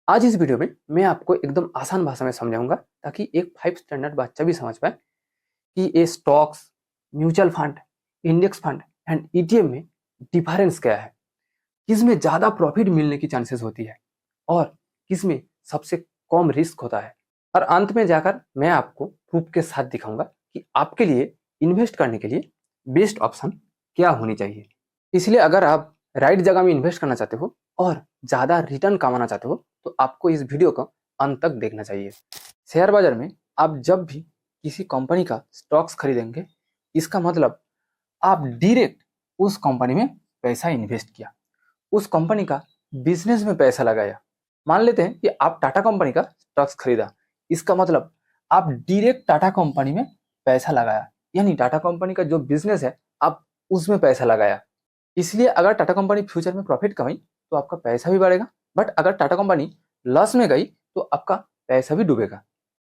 आज इस वीडियो में मैं आपको एकदम आसान भाषा में समझाऊंगा ताकि एक 5 स्टैंडर्ड बच्चा भी समझ पाए कि ये stocks, mutual fund, index fund and ETF में डिफरेंस क्या है, किस में ज़्यादा प्रॉफिट मिलने की चांसेस होती है और किस में सबसे कम रिस्क होता है। और अंत में जाकर मैं आपको प्रूफ के साथ दिखाऊंगा कि आपके लिए इन्वेस्ट करने के लिए बेस्ट ऑप्शन क्या होनी चाहिए। इसलिए अगर आप राइट जगह में इन्वेस्ट करना चाहते हो और ज़्यादा रिटर्न कमाना चाहते हो तो आपको इस वीडियो को अंत तक देखना चाहिए। शेयर बाजार में आप जब भी किसी कंपनी का स्टॉक्स खरीदेंगे, इसका मतलब आप डायरेक्ट उस कंपनी में पैसा इन्वेस्ट किया, उस कंपनी का बिजनेस में पैसा लगाया। मान लेते हैं कि आप टाटा कंपनी का स्टॉक्स खरीदा, इसका मतलब आप डायरेक्ट टाटा कंपनी में पैसा लगाया, यानी टाटा कंपनी का जो बिजनेस है आप उसमें पैसा लगाया। इसलिए अगर टाटा कंपनी फ्यूचर में प्रॉफिट कमाई तो आपका पैसा भी बढ़ेगा, बट अगर टाटा कंपनी लॉस में गई तो आपका पैसा भी डूबेगा।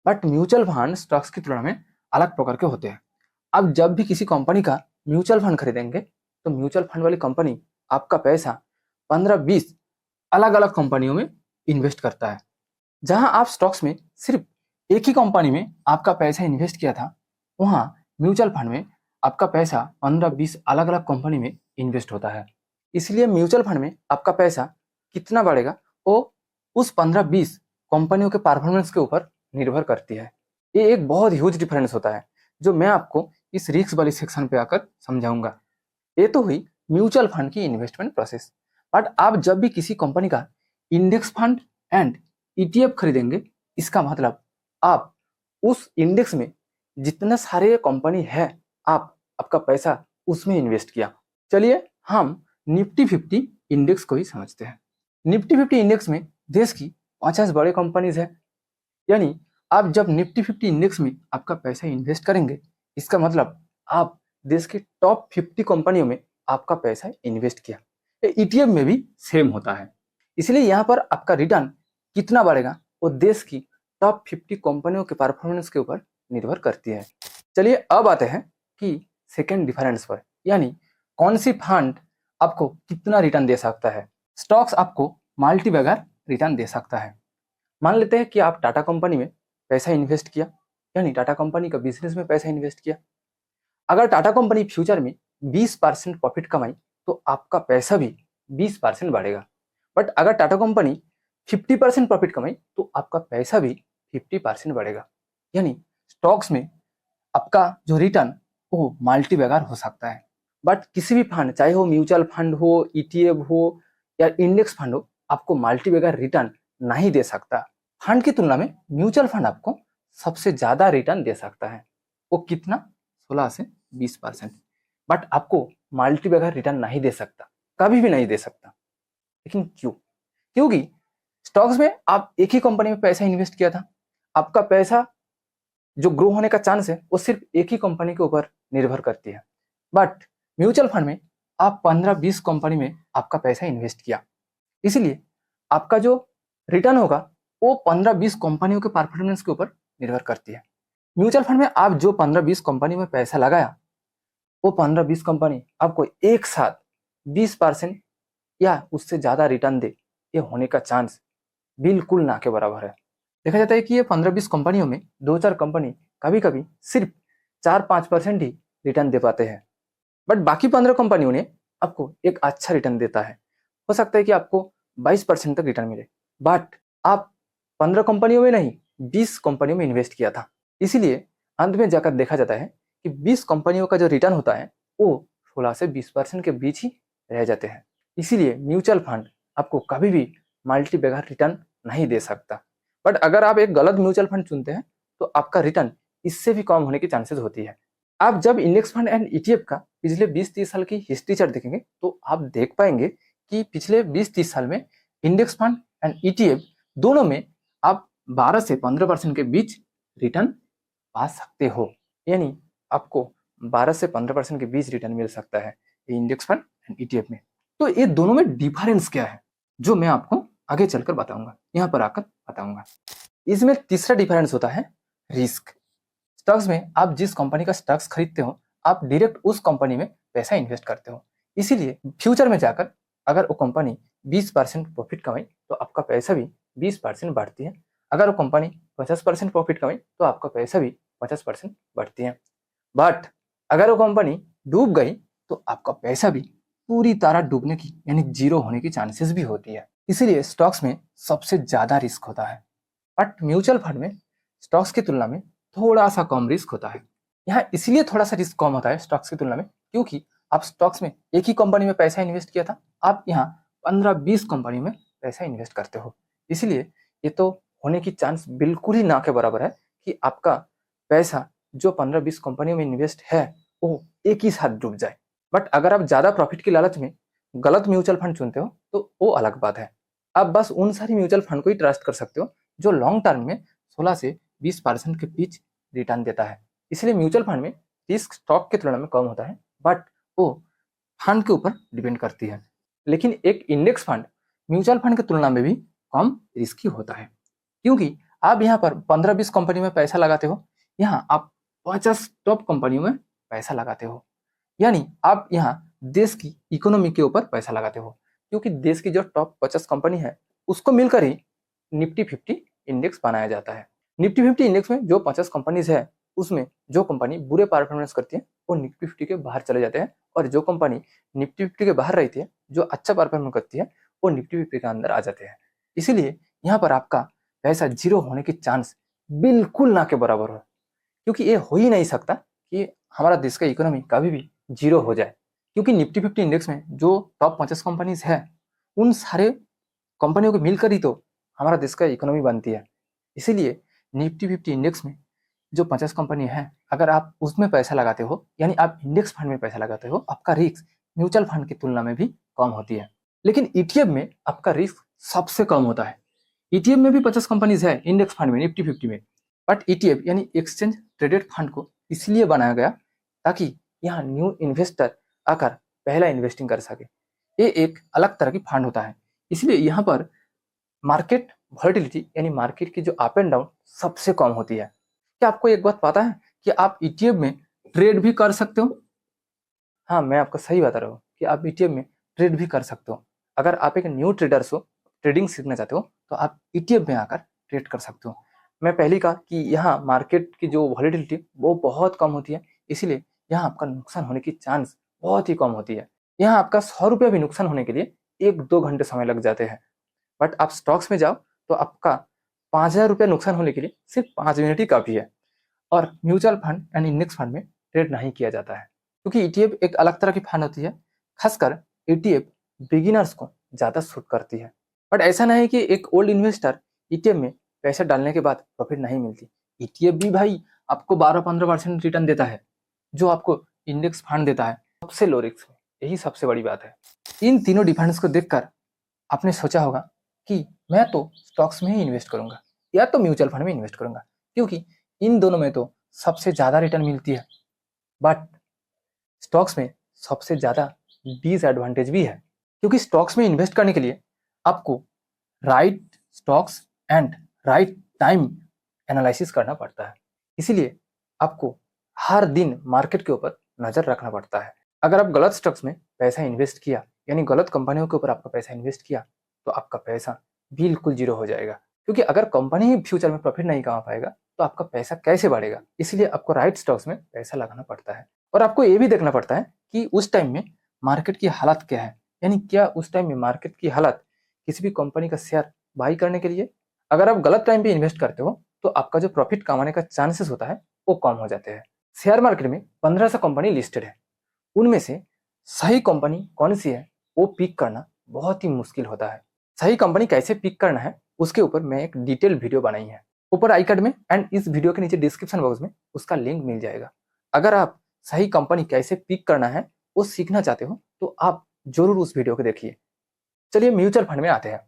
बट म्यूचुअल फंड स्टॉक्स की तुलना में अलग प्रकार के होते हैं। आप जब भी किसी कंपनी का म्यूचुअल फंड खरीदेंगे तो म्यूचुअल फंड वाली कंपनी आपका पैसा 15-20 अलग अलग कंपनियों में इन्वेस्ट करता है। जहां आप स्टॉक्स में सिर्फ एक ही कंपनी में आपका पैसा इन्वेस्ट किया था, वहां म्यूचुअल फंड में आपका पैसा 15-20 अलग अलग कंपनी में इन्वेस्ट होता है। इसलिए म्यूचुअल फंड में आपका पैसा कितना बढ़ेगा वो उस 15-20 कंपनियों के परफॉर्मेंस के ऊपर निर्भर करती है। ये एक बहुत ह्यूज डिफरेंस होता है जो मैं आपको इस रिस्क वाली सेक्शन पे आकर समझाऊंगा। ये तो हुई म्यूचुअल फंड की इन्वेस्टमेंट प्रोसेस। बट आप जब भी किसी कंपनी का इंडेक्स फंड एंड ईटीएफ खरीदेंगे, इसका मतलब आप उस इंडेक्स में जितने सारे कंपनी है आपका पैसा उसमें इन्वेस्ट किया। चलिए हम निफ्टी 50 इंडेक्स को ही समझते हैं। निफ्टी 50 इंडेक्स में देश की 50 बड़े कंपनीज है, यानी आप जब निफ्टी 50 इंडेक्स में आपका पैसा इन्वेस्ट करेंगे, इसका मतलब आप देश की टॉप 50 कंपनियों में आपका पैसा इन्वेस्ट किया। ईटीएफ में भी सेम होता है। इसलिए यहाँ पर आपका रिटर्न कितना बढ़ेगा वो देश की टॉप 50 कंपनियों के परफॉर्मेंस के ऊपर निर्भर करती है। चलिए अब आते हैं कि सेकेंड डिफरेंस पर, यानी कौन सी फंड आपको कितना रिटर्न दे सकता है। स्टॉक्स आपको मल्टी बैगर रिटर्न दे सकता है। मान लेते हैं कि आप टाटा कंपनी में पैसा इन्वेस्ट किया, यानी टाटा कंपनी का बिजनेस में पैसा इन्वेस्ट किया। अगर टाटा कंपनी फ्यूचर में 20% प्रॉफिट कमाई तो आपका पैसा भी 20% बढ़ेगा। बट अगर टाटा कंपनी 50% प्रॉफिट कमाई तो आपका पैसा भी 50% बढ़ेगा। यानी स्टॉक्स में आपका जो रिटर्न वो मल्टी बैगर हो सकता है। बट किसी भी फंड, चाहे वो म्यूचुअल फंड हो, ईटीएफ हो या इंडेक्स फंड हो, आपको मल्टी बैगर रिटर्न नहीं दे सकता। फंड की तुलना में म्यूचुअल फंड आपको सबसे ज्यादा रिटर्न दे सकता है। वो कितना? 16 से 20%। बट आपको मल्टी बैगर रिटर्न नहीं दे सकता, कभी भी नहीं दे सकता। लेकिन क्यों? क्योंकि स्टॉक्स में आप एक ही कंपनी में पैसा इन्वेस्ट किया था, आपका पैसा जो ग्रो होने का चांस है वो सिर्फ एक ही कंपनी के ऊपर निर्भर करती है। बट म्यूचुअल फंड में आप 15-20 कंपनी में आपका पैसा इन्वेस्ट किया, इसलिए आपका जो रिटर्न होगा वो 15-20 कंपनियों के परफॉर्मेंस के ऊपर निर्भर करती है। म्यूचुअल फंड में आप जो 15-20 कंपनी में पैसा लगाया, वो 15-20 कंपनी आपको एक साथ 20% या उससे ज्यादा रिटर्न दे, ये होने का चांस बिल्कुल ना के बराबर है। देखा जाता है कि ये 15-20 कंपनियों में 2-4 कंपनी कभी कभी सिर्फ 4-5% ही रिटर्न दे पाते हैं। बट बाकी 15 कंपनियों ने आपको एक अच्छा रिटर्न देता है। हो सकता है कि आपको 22% तक रिटर्न मिले, बट आप 15 कंपनियों में नहीं 20 कंपनियों में इन्वेस्ट किया था। इसीलिए अंत में जाकर देखा जाता है कि 20 कंपनियों का जो रिटर्न होता है वो 16 से 20% के बीच ही रह जाते हैं। इसीलिए म्यूचुअल फंड आपको कभी भी मल्टी बैगर रिटर्न नहीं दे सकता। बट अगर आप एक गलत म्यूचुअल फंड चुनते हैं तो आपका रिटर्न इससे भी कम होने की चांसेस होती है। आप जब इंडेक्स फंड एंड ईटीएफ का पिछले 20-30 साल की हिस्ट्री चार्ट देखेंगे तो आप देख पाएंगे कि पिछले 20-30 साल में इंडेक्स फंड एंड ईटीएफ दोनों में आप 12 से 15% के बीच रिटर्न पा सकते हो। यानी आपको 12 से 15% के बीच रिटर्न मिल सकता है इंडेक्स फंड एंड ईटीएफ में। तो ये दोनों में डिफरेंस क्या है जो मैं आपको आगे चलकर बताऊंगा, यहाँ पर आकर बताऊंगा। इसमें तीसरा डिफरेंस होता है रिस्क। स्टॉक्स में आप जिस कंपनी का स्टॉक्स खरीदते हो आप डायरेक्ट उस कंपनी में पैसा इन्वेस्ट करते हो, इसीलिए फ्यूचर में जाकर अगर वो कंपनी 20% प्रॉफिट कमाई तो आपका पैसा भी 20% बढ़ती है। अगर वो कंपनी 50% प्रॉफिट कमाई तो आपका पैसा भी 50% बढ़ती है। बट अगर वो कंपनी डूब गई तो आपका पैसा भी पूरी तरह डूबने की यानी जीरो होने की चांसेस भी होती है। इसीलिए स्टॉक्स में सबसे ज्यादा रिस्क होता है, बट म्यूचुअल फंड में स्टॉक्स की तुलना में थोड़ा सा कम रिस्क होता है। यहाँ इसलिए थोड़ा सा रिस्क कम होता है स्टॉक्स की तुलना में क्योंकि आप स्टॉक्स में एक ही कंपनी में पैसा इन्वेस्ट किया था, आप यहाँ 15-20 कंपनी में पैसा इन्वेस्ट करते हो। इसलिए ये तो होने की चांस बिल्कुल ही ना के बराबर है कि आपका पैसा जो 15-20 कंपनियों में इन्वेस्ट है वो एक ही साथ डूब जाए। बट अगर आप ज्यादा प्रॉफिट की लालच में गलत म्यूचुअल फंड चुनते हो तो वो अलग बात है। आप बस उन सारी म्यूचुअल फंड को ही ट्रस्ट कर सकते हो जो लॉन्ग टर्म में 16 से 20% के बीच रिटर्न देता है। इसलिए म्यूचुअल फंड में रिस्क स्टॉक की तुलना में कम होता है, बट वो फंड के ऊपर डिपेंड करती है। लेकिन एक इंडेक्स फंड म्यूचुअल फंड की तुलना में भी कम रिस्की होता है क्योंकि आप यहाँ पर 15-20 कंपनी में पैसा लगाते हो, यहाँ आप 50 टॉप कंपनियों में पैसा लगाते हो। यानी आप यहाँ देश की इकोनॉमी के ऊपर पैसा लगाते हो क्योंकि देश की जो टॉप 50 कंपनी है उसको मिलकर ही निफ्टी 50 इंडेक्स बनाया जाता है। निफ्टी 50 इंडेक्स में जो 50 कंपनीज है उसमें जो कंपनी बुरे परफॉर्मेंस करती है वो निफ्टी 50 के बाहर चले जाते हैं, और जो कंपनी निफ्टी 50 के बाहर रहती है जो अच्छा परफॉर्मेंस करती है वो निफ्टी 50 के अंदर आ जाते हैं। इसीलिए यहाँ पर आपका पैसा जीरो होने की चांस बिल्कुल ना के बराबर हो, क्योंकि ये हो ही नहीं सकता कि हमारा देश का इकोनॉमी कभी भी जीरो हो जाए। क्योंकि निफ्टी 50 इंडेक्स में जो टॉप 50 कंपनीज है उन सारे कंपनियों को मिलकर ही तो हमारा देश का इकोनॉमी बनती है। इसीलिए निफ्टी 50 इंडेक्स में जो 50 कंपनी है अगर आप उसमें पैसा लगाते हो यानी आप इंडेक्स फंड में पैसा लगाते हो, आपका रिस्क म्यूचुअल फंड की तुलना में भी कम होती है। लेकिन ईटीएफ में आपका रिस्क सबसे कम होता है। ईटीएफ में भी 50 कंपनीज है इंडेक्स फंड में निफ्टी 50 में, बट ईटीएफ यानी एक्सचेंज ट्रेडेड फंड को इसलिए बनाया गया ताकि यहाँ न्यू इन्वेस्टर आकर पहला इन्वेस्टिंग कर सके। ये एक अलग तरह की फंड होता है, इसलिए यहाँ पर मार्केट वॉलेटिलिटी यानी मार्केट की जो अप एंड डाउन सबसे कम होती है। क्या आपको एक बात पता है कि आप ईटीएफ में ट्रेड भी कर सकते हो? हाँ, मैं आपको सही बता रहा हूँ कि आप ईटीएफ में ट्रेड भी कर सकते हो। अगर आप एक न्यू ट्रेडर्स हो, ट्रेडिंग सीखना चाहते हो तो आप ईटीएफ में आकर ट्रेड कर सकते हो। मैं पहले कहा कि यहाँ मार्केट की जो वॉलेटिलिटी वो बहुत कम होती है, इसीलिए यहाँ आपका नुकसान होने की चांस बहुत ही कम होती है। यहाँ आपका 100 रुपया भी नुकसान होने के लिए 1-2 घंटे समय लग जाते हैं, बट आप स्टॉक्स में जाओ तो आपका 5,000 रुपया नुकसान होने के लिए सिर्फ 5 मिनट ही काफी है। और mutual fund and index fund में ट्रेड नहीं किया जाता है क्योंकि ईटीएफ एक अलग तरह की फंड होती है। खासकर ईटीएफ बिगिनर्स को ज्यादा सूट करती है। बट ऐसा नहीं है कि एक ओल्ड इन्वेस्टर ईटीएफ में पैसा डालने के बाद प्रॉफिट नहीं मिलती। ईटीएफ भी भाई आपको 12-15% रिटर्न देता है जो आपको इंडेक्स फंड देता है सबसे लो रिस्क में। यही सबसे बड़ी बात है। इन तीनों डिफरेंस को देखकर आपने सोचा होगा कि मैं तो स्टॉक्स में ही इन्वेस्ट करूंगा या तो म्यूचुअल फंड में इन्वेस्ट करूंगा क्योंकि इन दोनों में तो सबसे ज्यादा रिटर्न मिलती है। बट स्टॉक्स में सबसे ज्यादा डिसएडवांटेज भी है क्योंकि स्टॉक्स में इन्वेस्ट करने के लिए आपको right stocks and right time analysis करना पड़ता है। इसीलिए आपको हर दिन मार्केट के ऊपर नजर रखना पड़ता है। अगर आप गलत स्टॉक्स में पैसा इन्वेस्ट किया यानी गलत कंपनियों के ऊपर आपका पैसा इन्वेस्ट किया तो आपका पैसा बिल्कुल जीरो हो जाएगा, क्योंकि अगर कंपनी ही फ्यूचर में प्रॉफिट नहीं कमा पाएगा तो आपका पैसा कैसे बढ़ेगा। इसलिए आपको राइट स्टॉक्स में पैसा लगाना पड़ता है और आपको ये भी देखना पड़ता है कि उस टाइम में मार्केट की हालत क्या है, यानी क्या उस टाइम में मार्केट की हालत किसी भी कंपनी का शेयर बाई करने के लिए। अगर आप गलत टाइम पे इन्वेस्ट करते हो तो आपका जो प्रॉफिट कमाने का चांसेस होता है वो कम हो जाते हैं। शेयर मार्केट में 1500 कंपनी लिस्टेड है, उनमें से सही कंपनी कौन सी है वो पिक करना बहुत ही मुश्किल होता है। सही कंपनी कैसे पिक करना है उसके ऊपर मैं एक डिटेल वीडियो बनाई है, ऊपर आई कार्ड में एंड इस वीडियो के नीचे डिस्क्रिप्शन बॉक्स में उसका लिंक मिल जाएगा। अगर आप सही कंपनी कैसे पिक करना है वो सीखना चाहते हो तो आप जरूर उस वीडियो को देखिए। चलिए म्यूचुअल फंड में आते हैं।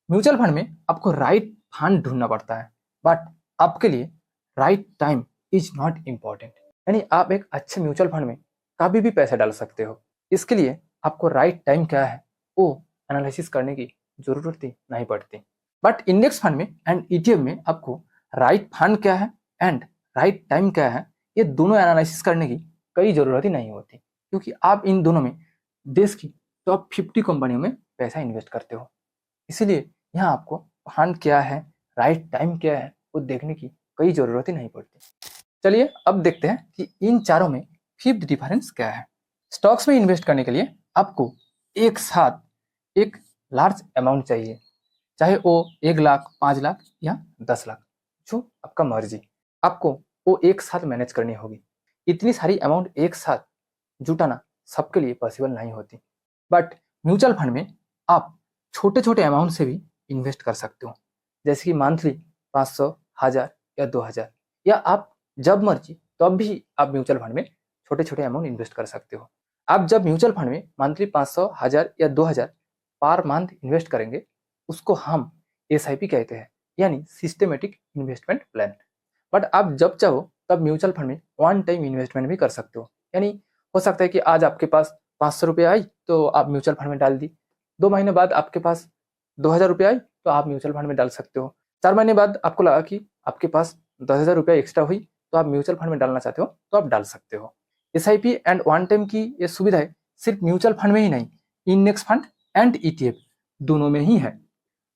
म्यूचुअल फंड में आपको राइट फंड ढूंढना पड़ता है, बट आपके लिए right time is not important. यानी आप एक अच्छे म्यूचुअल फंड में कभी भी पैसा डाल सकते हो। इसके लिए आपको राइट टाइम क्या है वो एनालिसिस करने की जरूरत ही नहीं पड़ती। बट इंडेक्स फंड में एंड ईटीएफ में आपको राइट फंड क्या है एंड राइट टाइम क्या है ये दोनों एनालिसिस करने की कई जरूरत ही नहीं होती, क्योंकि आप इन दोनों में देश की टॉप 50 कंपनियों में पैसा इन्वेस्ट करते हो। इसीलिए यहाँ आपको फंड क्या है, राइट टाइम क्या है, वो देखने की कोई ज़रूरत ही नहीं पड़ती। चलिए अब देखते हैं कि इन चारों में फिफ्थ डिफरेंस क्या है। स्टॉक्स में इन्वेस्ट करने के लिए आपको एक साथ एक लार्ज अमाउंट चाहिए, चाहे वो 1 लाख, 5 लाख या 10 लाख, जो आपका मर्जी। आपको वो एक साथ मैनेज करनी होगी। इतनी सारी अमाउंट एक साथ जुटाना सबके लिए पॉसिबल नहीं होती। बट म्यूचुअल फंड में आप छोटे छोटे अमाउंट से भी इन्वेस्ट कर सकते हो, जैसे कि मंथली 500, 1000 या 2000, या आप जब मर्जी तब भी आप म्यूचुअल फंड में छोटे छोटे अमाउंट इन्वेस्ट कर सकते हो। आप जब म्यूचुअल फंड में मंथली 500, 1000 या 2000 पर मंथ इन्वेस्ट करेंगे, उसको हम SIP कहते हैं, यानी सिस्टमेटिक इन्वेस्टमेंट प्लान। बट आप जब चाहो तब म्यूचुअल फंड में वन टाइम इन्वेस्टमेंट भी कर सकते हो, यानी हो सकता है कि आज आपके पास 500 रुपये आई तो आप म्यूचुअल फंड में डाल दी, 2 महीने बाद आपके पास 2000 रुपये आई तो आप म्यूचुअल फंड में डाल सकते हो, 4 महीने बाद आपको लगा कि आपके पास 10,000 रुपये एक्स्ट्रा हुई तो आप म्यूचुअल फंड में डालना चाहते हो तो आप डाल सकते हो। SIP एंड वन टाइम की ये सुविधाएं सिर्फ म्यूचुअल फंड में ही नहीं, इंडेक्स फंड एंड ETF दोनों में ही है।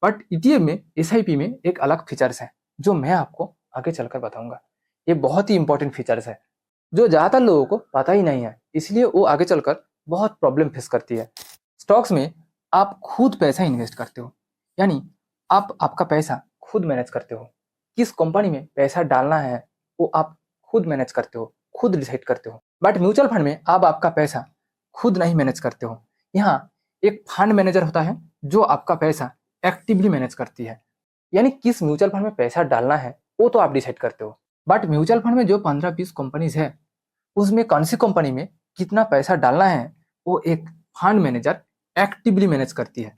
बट ETF में, SIP में एक अलग फीचर्स है जो मैं आपको आगे चलकर बताऊंगा। ये बहुत ही इंपॉर्टेंट फीचर्स है जो ज़्यादातर लोगों को पता ही नहीं है, इसलिए वो आगे चलकर बहुत प्रॉब्लम फेस करती है। स्टॉक्स में आप खुद पैसा इन्वेस्ट करते हो, यानी आप आपका पैसा खुद मैनेज करते हो। किस कंपनी में पैसा डालना है वो आप खुद मैनेज करते हो, खुद डिसाइड करते हो। बट म्यूचुअल फंड में आप आपका पैसा खुद नहीं मैनेज करते हो। यहाँ एक फंड मैनेजर होता है जो आपका पैसा एक्टिवली मैनेज करती है, यानी किस म्यूचुअल फंड में पैसा डालना है वो तो आप डिसाइड करते हो। बट म्यूचुअल फंड में जो 15-20 कंपनीज है, उसमें कौन सी कंपनी में कितना पैसा डालना है वो एक फंड मैनेजर एक्टिवली मैनेज करती है।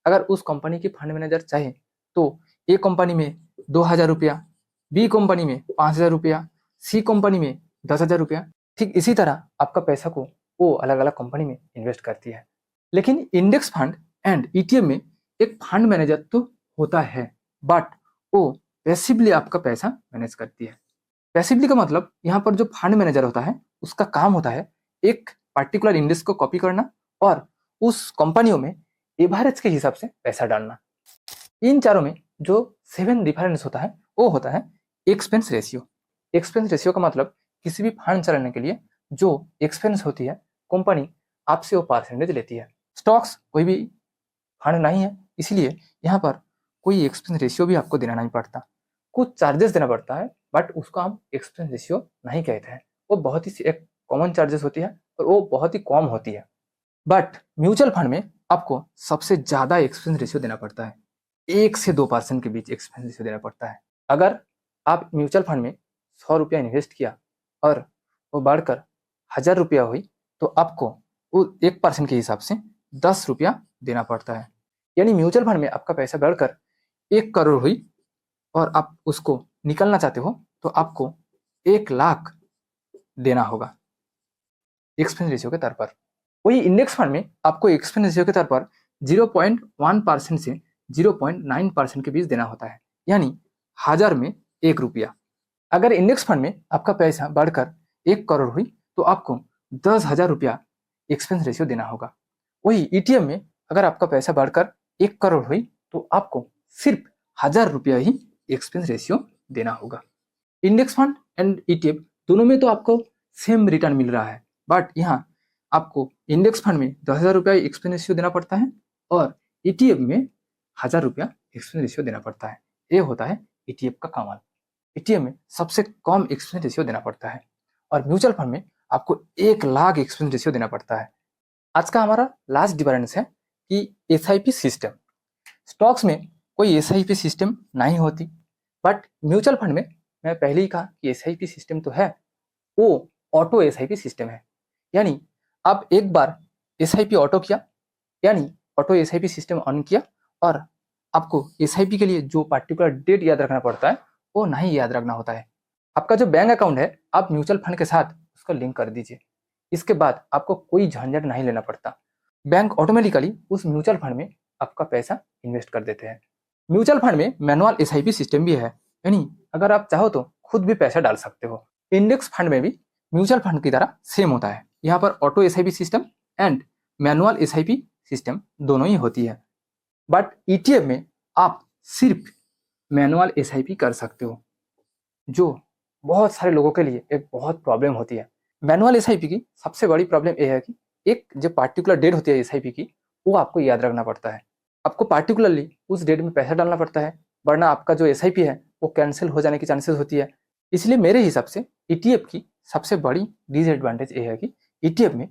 अगर उस कंपनी की फंड मैनेजर चाहे तो ए कंपनी में 2000 रुपया, बी कंपनी में 5000 रुपया, सी कंपनी में 10,000 रुपया, ठीक इसी तरह आपका पैसा को वो अलग अलग कंपनी में इन्वेस्ट करती है। लेकिन इंडेक्स फंड एंड ETF में एक फंड मैनेजर तो होता है, बट वो पैसिवली आपका पैसा मैनेज करती है। पैसिवली का मतलब यहाँ पर जो फंड मैनेजर होता है उसका काम होता है एक पर्टिकुलर इंडेक्स को कॉपी करना और उस कंपनियों में एवरेज के हिसाब से पैसा डालना। इन चारों में जो 7 डिफरेंस होता है वो होता है एक्सपेंस रेशियो। एक्सपेंस रेशियो का मतलब किसी भी फंड चलाने के लिए जो एक्सपेंस होती है कंपनी आपसे वो परसेंटेज लेती है। स्टॉक्स कोई भी फंड नहीं है, इसलिए यहाँ पर कोई एक्सपेंस रेशियो भी आपको देना नहीं पड़ता। कुछ चार्जेस देना पड़ता है बट उसको हम एक्सपेंस रेशियो नहीं कहते हैं, वो बहुत ही एक कॉमन चार्जेस होती है और वो बहुत ही कम होती है। बट म्यूचुअल फंड में आपको सबसे ज़्यादा एक्सपेंस रेशियो देना पड़ता है, 1 से 2% के बीच एक्सपेंस रेशियो देना पड़ता है। अगर आप म्यूचुअल फंड में 100 रुपया इन्वेस्ट किया और वो बढ़कर 1000 रुपया हुई तो आपको वो 1% के हिसाब से 10 रुपया देना पड़ता है। यानी म्यूचुअल फंड में आपका पैसा बढ़कर 1 करोड़ हुई और आप उसको निकलना चाहते हो तो आपको 1 लाख देना होगा एक्सपेंस रेशियो के तौर पर। वही इंडेक्स फंड में आपको एक्सपेंस रेशियो के तौर पर 0.1% से 0.9% के बीच देना होता है, यानी 1000 में 1 रुपया। अगर इंडेक्स फंड में आपका पैसा बढ़कर 1 करोड़ हुई तो आपको 10,000 रुपया एक्सपेंस रेशियो देना होगा। वही ETF में अगर आपका पैसा बढ़कर 1 करोड़ हुई तो आपको सिर्फ 1000 रुपया ही एक्सपेंस रेशियो देना होगा। इंडेक्स फंड एंड ETF दोनों में तो आपको सेम रिटर्न मिल रहा है, बट यहाँ आपको इंडेक्स फंड में 10,000 रुपया एक्सपेंस रेशियो देना पड़ता है और ETF में 1000 रुपया एक्सपेंस रेशियो देना पड़ता है। ये होता है ETF का कमाल। ETF में सबसे कम एक्सपेंस रेशियो देना पड़ता है और म्यूचुअल फंड में आपको 1 लाख एक्सपेंस रेशियो देना पड़ता है। आज का हमारा लास्ट डिफरेंस है कि SIP सिस्टम। स्टॉक्स में कोई SIP सिस्टम नहीं होती, बट म्यूचुअल फंड में मैं पहले ही कहा कि SIP सिस्टम तो है, वो ऑटो SIP सिस्टम है। यानी आप एक बार SIP ऑटो किया, यानी ऑटो SIP सिस्टम ऑन किया और आपको SIP के लिए जो पर्टिकुलर डेट याद रखना पड़ता है वो नहीं याद रखना होता है। आपका जो बैंक अकाउंट है आप म्यूचुअल फंड के साथ उसको लिंक कर दीजिए, इसके बाद आपको कोई झंझट नहीं लेना पड़ता। बैंक ऑटोमेटिकली उस म्यूचुअल फंड में आपका पैसा इन्वेस्ट कर देते हैं। म्यूचुअल फंड में मैनुअल SIP सिस्टम भी है, यानी अगर आप चाहो तो खुद भी पैसा डाल सकते हो। इंडेक्स फंड में भी म्यूचुअल फंड की तरह सेम होता है, यहाँ पर auto SIP system and manual SIP system दोनों ही होती है। बट ETF में आप सिर्फ मैनुअल एसआईपी कर सकते हो, जो बहुत सारे लोगों के लिए एक बहुत प्रॉब्लम होती है। मैनुअल एसआईपी की सबसे बड़ी प्रॉब्लम यह है कि एक जो पार्टिकुलर डेट होती है एसआईपी की, वो आपको याद रखना पड़ता है। आपको पार्टिकुलरली उस डेट में पैसा डालना पड़ता है, वरना आपका जो एसआईपी है वो कैंसिल हो जाने की चांसेस होती है। इसलिए मेरे हिसाब से ईटीएफ की सबसे बड़ी डिसएडवांटेज ये है कि ईटीएफ में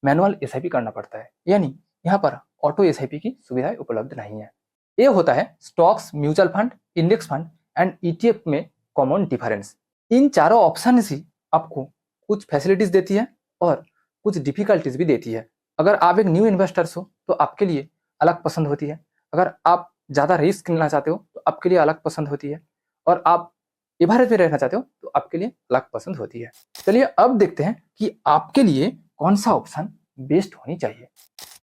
मैनुअल एसआईपी करना पड़ता है, यानी यहाँ पर ऑटो एसआईपी की सुविधाएं उपलब्ध नहीं है। ये होता है stocks, mutual fund, index fund and ETF में कॉमन डिफरेंस। इन चारों ऑप्शन ही आपको कुछ फैसिलिटीज देती है और कुछ डिफिकल्टीज भी देती है। अगर आप एक न्यू इन्वेस्टर्स हो तो आपके लिए अलग पसंद होती है, अगर आप ज़्यादा रिस्क लेना चाहते हो तो आपके लिए अलग पसंद होती है, और आप इबारत में रहना चाहते हो तो आपके लिए अलग पसंद होती है। चलिए अब देखते हैं कि आपके लिए कौन सा ऑप्शन बेस्ट होनी चाहिए।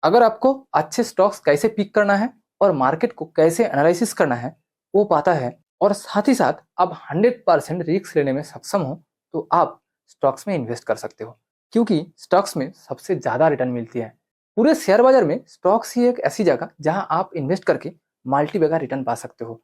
अगर आपको अच्छे स्टॉक्स कैसे पिक करना है और मार्केट को कैसे एनालिसिस करना है वो पता है, और साथ ही साथ आप 100% रिस्क लेने में सक्षम हो, तो आप स्टॉक्स में इन्वेस्ट कर सकते हो, क्योंकि स्टॉक्स में सबसे ज़्यादा रिटर्न मिलती है। पूरे शेयर बाजार में स्टॉक्स ही एक ऐसी जगह जहां आप इन्वेस्ट करके मल्टी बैगर रिटर्न पा सकते हो।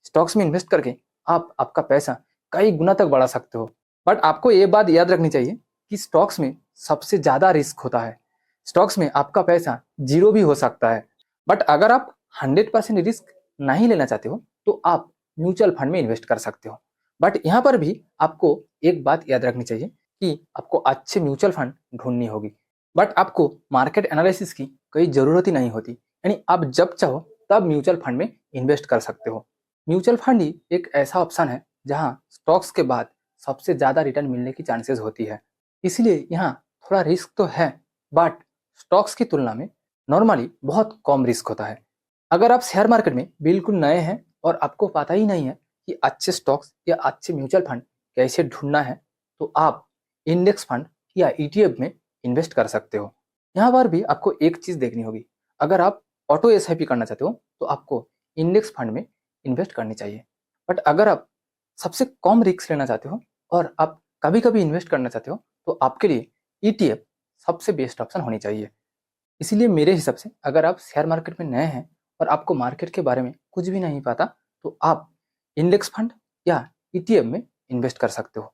स्टॉक्स में इन्वेस्ट करके आप आपका पैसा कई गुना तक बढ़ा सकते हो। बट आपको ये बात याद रखनी चाहिए कि स्टॉक्स में सबसे ज़्यादा रिस्क होता है। स्टॉक्स में आपका पैसा जीरो भी हो सकता है। बट अगर आप 100% रिस्क नहीं लेना चाहते हो तो आप म्यूचुअल फंड में इन्वेस्ट कर सकते हो। बट यहाँ पर भी आपको एक बात याद रखनी चाहिए कि आपको अच्छे म्यूचुअल फंड ढूंढनी होगी। बट आपको मार्केट एनालिसिस की कोई ज़रूरत ही नहीं होती, यानी आप जब चाहो तब म्यूचुअल फंड में इन्वेस्ट कर सकते हो। म्यूचुअल फंड ही एक ऐसा ऑप्शन है जहां स्टॉक्स के बाद सबसे ज़्यादा रिटर्न मिलने की चांसेस होती है। इसलिए यहाँ थोड़ा रिस्क तो है, बट स्टॉक्स की तुलना में नॉर्मली बहुत कम रिस्क होता है। अगर आप शेयर मार्केट में बिल्कुल नए हैं और आपको पता ही नहीं है कि अच्छे स्टॉक्स या अच्छे म्यूचुअल फंड कैसे ढूंढना है, तो आप इंडेक्स फंड या ईटीएफ में इन्वेस्ट कर सकते हो। यहाँ पर भी आपको एक चीज़ देखनी होगी, अगर आप ऑटो एसआईपी करना चाहते हो तो आपको इंडेक्स फंड में इन्वेस्ट करनी चाहिए। बट अगर आप सबसे कम रिस्क लेना चाहते हो और आप कभी कभी इन्वेस्ट करना चाहते हो तो आपके लिए ईटीएफ सबसे बेस्ट ऑप्शन होनी चाहिए। इसीलिए मेरे हिसाब से अगर आप शेयर मार्केट में नए हैं और आपको मार्केट के बारे में कुछ भी नहीं पता, तो आप इंडेक्स फंड या ईटीएफ में इन्वेस्ट कर सकते हो।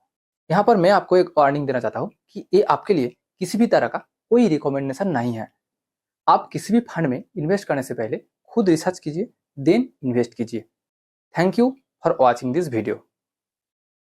यहाँ पर मैं आपको एक वार्निंग देना चाहता हूँ कि ये आपके लिए किसी भी तरह का कोई रिकमेंडेशन नहीं है। आप किसी भी फंड में इन्वेस्ट करने से पहले खुद रिसर्च कीजिए, देन इन्वेस्ट कीजिए। Thank you for watching this video.